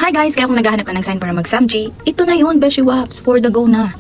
Hi guys, kaya kung naghahanap ka ng sign para mag-Samji, ito na yun, Beshi Waps, for the go na.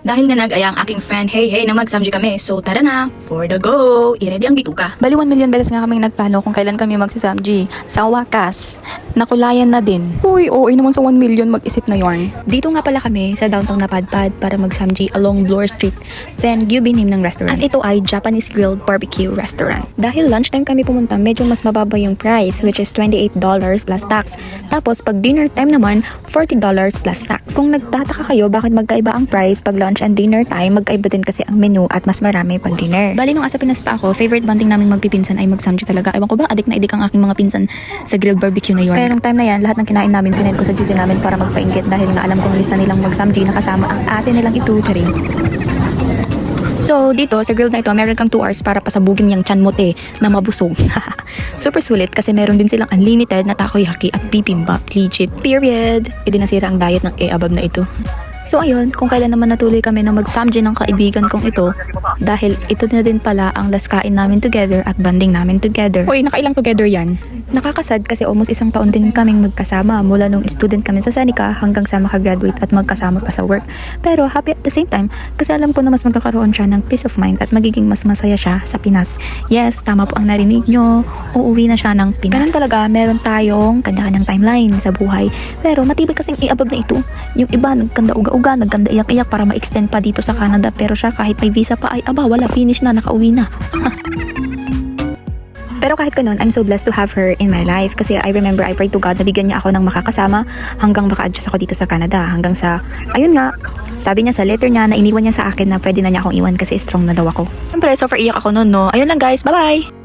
Dahil nga nag-aya ang aking friend, hey na mag-Samji kami, so tara na, for the go, i-ready ang bituka. Bali 1 million beses nga kaming nagplano kung kailan kami magsisamji. Sa wakas, nakulayan na din. Uy, okay naman sa 1 million mag-isip na yarn. Dito nga pala kami sa downtown na Padpad para magsamji along Bloor Street. Then, Gyubi name ng restaurant. At ito ay Japanese Grilled Barbecue Restaurant. Dahil lunchtime kami pumunta, medyo mas mababa yung price, which is $28 plus tax. Tapos, pag dinner time naman, $40 plus tax. Kung nagtataka kayo bakit magkaiba ang price pag lunch and dinner time, magkaiba din kasi ang menu at mas marami pag dinner. Bali nung asa Pinas pa ako, favorite bonding namin magpipinsan ay magsamji talaga. Ewan ko ba, adik na adik ang aking mga pinsan sa grilled barbecue na yun. Kaya nung time na yan, lahat ng kinain namin sinend ko sa GC namin para magpainggit dahil nga alam kong lista nilang magsamji na kasama ang ate nilang ito, charing. So, dito, sa grilled na ito, meron kang 2 hours para pasabugin yung chan mote na mabusog. Super sulit kasi meron din silang unlimited na takoyaki at bibimbap. Legit. Period. Hindi nasira ang diet ng abab na ito. So ayun, kung kailan naman natuloy kami na mag-samji ng kaibigan kong ito, dahil ito na din pala ang last kain namin together at banding namin together. Uy, nakailang together yan? Nakakasad kasi almost 1 taon din kaming magkasama mula nung student kami sa Seneca hanggang sa makagraduate at magkasama pa sa work. Pero happy at the same time kasi alam ko na mas magkakaroon siya ng peace of mind at magiging mas masaya siya sa Pinas. Yes, tama po ang narinig nyo. Uuwi na siya ng Pinas. Ganun talaga, meron tayong kanya-kanyang timeline sa buhay. Pero matibay kasing iabab na ito. Yung iba nagkanda uga-uga, nagkanda iyak-iyak para ma-extend pa dito sa Canada. Pero siya kahit may visa pa ay wala, finish na, nakauwi na. Pero kahit ganun, I'm so blessed to have her in my life kasi I remember I prayed to God na bigyan niya ako ng makakasama hanggang maka-adjust ako dito sa Canada. Hanggang sa, ayun nga, sabi niya sa letter niya na iniwan niya sa akin na pwede na niya akong iwan kasi strong na daw ako. Siyempre, so far iyak ako nun, no? Ayun lang guys, bye-bye!